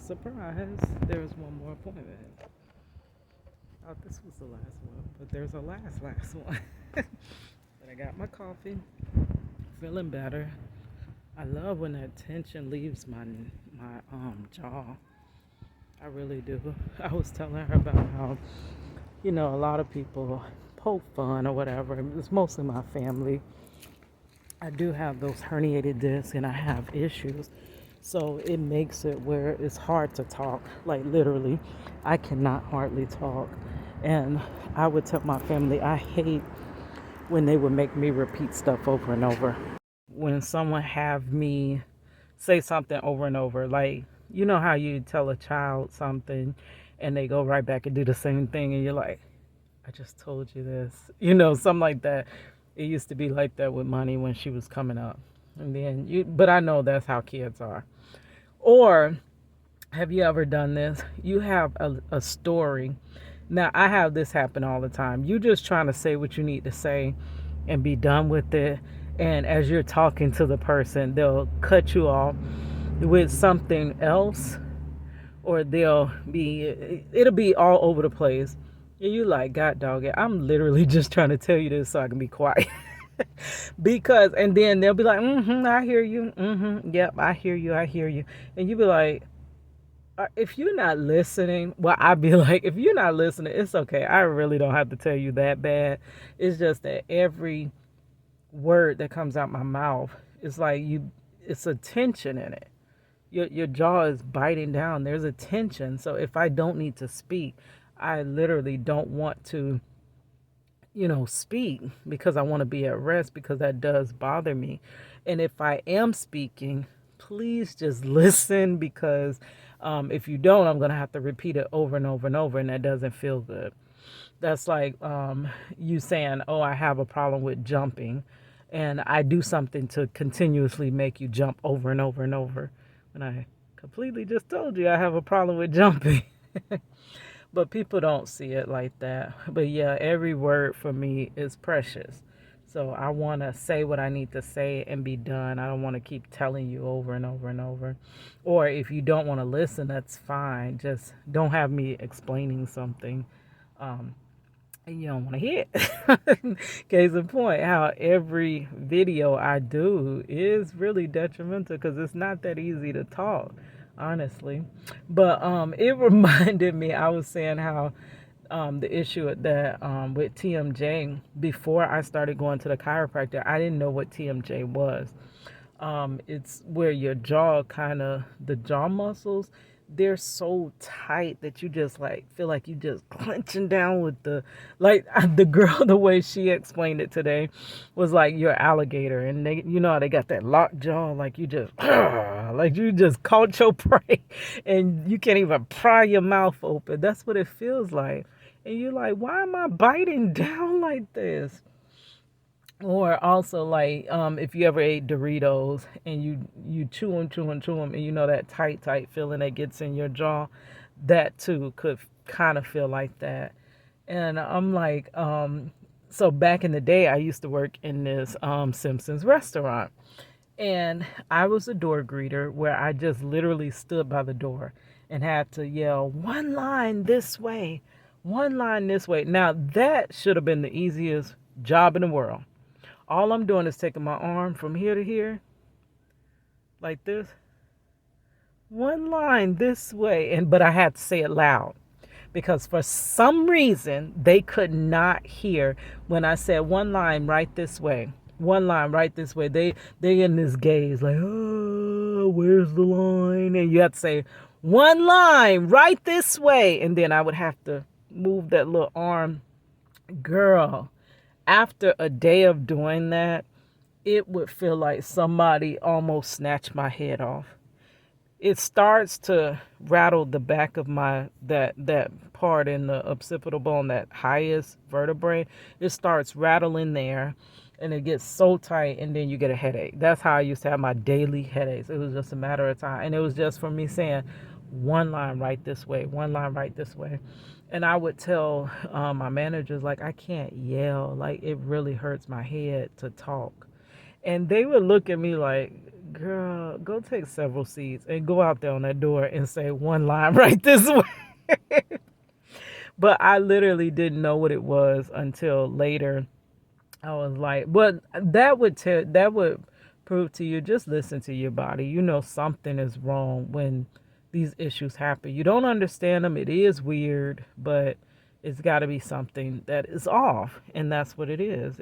Surprise, there's one more appointment. Oh, this was the last one, but there's a last one. But I got my coffee, feeling better. I love when that tension leaves my jaw. I really do. I was telling her about how, a lot of people poke fun or whatever. It's mostly my family. I do have those herniated discs and I have issues. So it makes it where it's hard to talk. Like literally, I cannot hardly talk. And I would tell my family I hate when they would make me repeat stuff over and over. When someone have me say something over and over, like you know how you tell a child something and they go right back and do the same thing and you're like, I just told you this. Something like that. It used to be like that with Money when she was coming up. And then but I know that's how kids are. Or have you ever done this? You have a story. Now, I have this happen all the time. You just trying to say what you need to say and be done with it. And as you're talking to the person, they'll cut you off with something else, or it'll be all over the place. And you like, God dog it, I'm literally just trying to tell you this so I can be quiet. And then they'll be like, I hear you. Yep, I hear you. And you be like, if you're not listening, well, I'd be like, if you're not listening, it's okay. I really don't have to tell you that bad. It's just that every word that comes out my mouth, it's like it's a tension in it. Your jaw is biting down. There's a tension. So if I don't need to speak, I literally don't want to, speak because I want to be at rest because that does bother me. And if I am speaking, please just listen because if you don't, I'm going to have to repeat it over and over and over, and that doesn't feel good. That's like you saying, oh, I have a problem with jumping, and I do something to continuously make you jump over and over and over. When I completely just told you I have a problem with jumping. But people don't see it like that. But yeah, every word for me is precious. So I want to say what I need to say and be done. I don't want to keep telling you over and over and over. Or if you don't want to listen, that's fine. Just don't have me explaining something you don't want to hear it. Case in point, how every video I do is really detrimental because it's not that easy to talk, honestly. But it reminded me, I was saying how the issue that with TMJ, before I started going to the chiropractor, I didn't know what TMJ was. It's where your jaw the jaw muscles, they're so tight that you just like feel like you just clenching down with the girl, the way she explained it today was like your alligator, and they, how they got that locked jaw, like you just like you just caught your prey and you can't even pry your mouth open. That's what it feels like. And you're like, why am I biting down like this? Or also like if you ever ate Doritos and you chew them, and that tight feeling that gets in your jaw, that too could kind of feel like that. And I'm like, so back in the day, I used to work in this Simpsons restaurant, and I was a door greeter where I just literally stood by the door and had to yell one line this way, one line this way. Now that should have been the easiest job in the world. All I'm doing is taking my arm from here to here, like this, one line this way, but I had to say it loud because for some reason they could not hear when I said one line right this way, one line right this way. They in this gaze like, oh, where's the line? And you have to say one line right this way, and then I would have to move that little arm, girl. After a day of doing that, it would feel like somebody almost snatched my head off. It starts to rattle the back of that part in the occipital bone, that highest vertebrae. It starts rattling there, and it gets so tight, and then you get a headache. That's how I used to have my daily headaches. It was just a matter of time, and it was just from me saying one line right this way, one line right this way. And I would tell my managers, like, I can't yell. Like, it really hurts my head to talk. And they would look at me like, Girl, go take several seats and go out there on that door and say one line right this way. But I literally didn't know what it was until later. I was like, but that would prove to you, just listen to your body. You know something is wrong when these issues happen. You don't understand them. It is weird, but it's got to be something that is off, and that's what it is.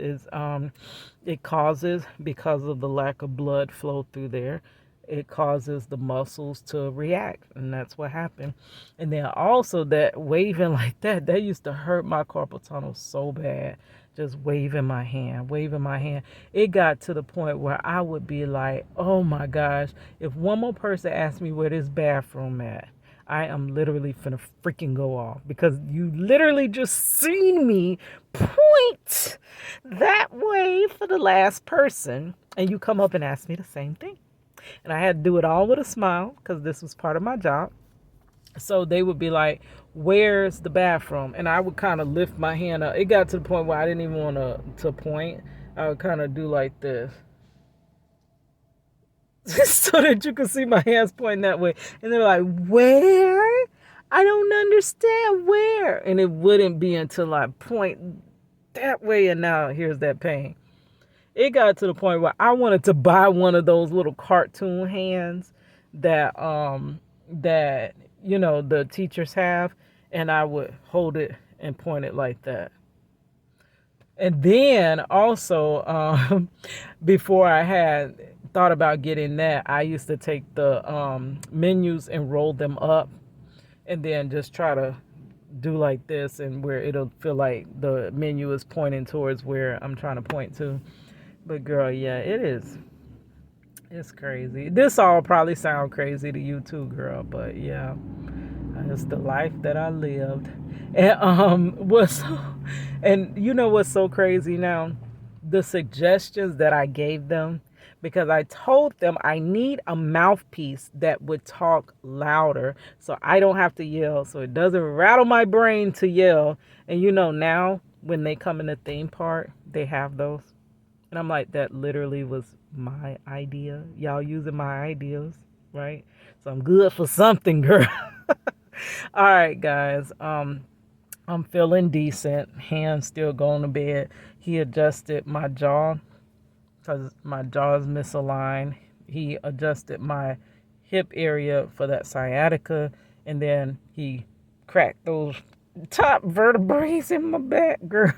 It causes, because of the lack of blood flow through there, it causes the muscles to react, and that's what happened. And then also that waving like that used to hurt my carpal tunnel so bad. Just waving my hand. It got to the point where I would be like, oh my gosh, if one more person asked me where this bathroom at, I am literally finna freaking go off, because you literally just seen me point that way for the last person, and you come up and ask me the same thing. And I had to do it all with a smile because this was part of my job. So they would be like, where's the bathroom? And I would kind of lift my hand up. It got to the point where I didn't even want to point. I would kind of do like this so that you could see my hands pointing that way. And they're like, where? I don't understand where. And it wouldn't be until I point that way, and now here's that pain. It got to the point where I wanted to buy one of those little cartoon hands that the teachers have, and I would hold it and point it like that. And then also, before I had thought about getting that, I used to take the menus and roll them up, and then just try to do like this, and where it'll feel like the menu is pointing towards where I'm trying to point to. But girl, yeah, it's crazy. This all probably sound crazy to you too, girl, but yeah, it's the life that I lived. And you know what's so crazy now? The suggestions that I gave them, because I told them I need a mouthpiece that would talk louder so I don't have to yell, so it doesn't rattle my brain to yell. And now when they come in the theme park, they have those. And I'm like, that literally was my idea. Y'all using my ideas, right? So I'm good for something, girl. All right, guys. I'm feeling decent. Hands still going to bed. He adjusted my jaw because my jaw is misaligned. He adjusted my hip area for that sciatica, and then he cracked those top vertebrae in my back, girl.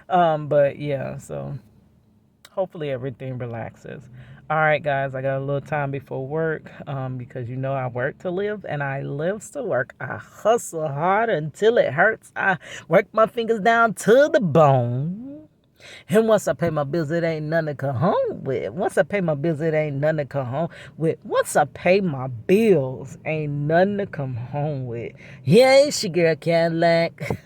But yeah, so hopefully everything relaxes. All right, guys, I got a little time before work, because I work to live and I live to work. I hustle hard until it hurts. I work my fingers down to the bone. And once I pay my bills, it ain't nothing to come home with. Once I pay my bills, it ain't nothing to come home with. Once I pay my bills, ain't nothing to come home with. Yeah, it's your girl Cadillac.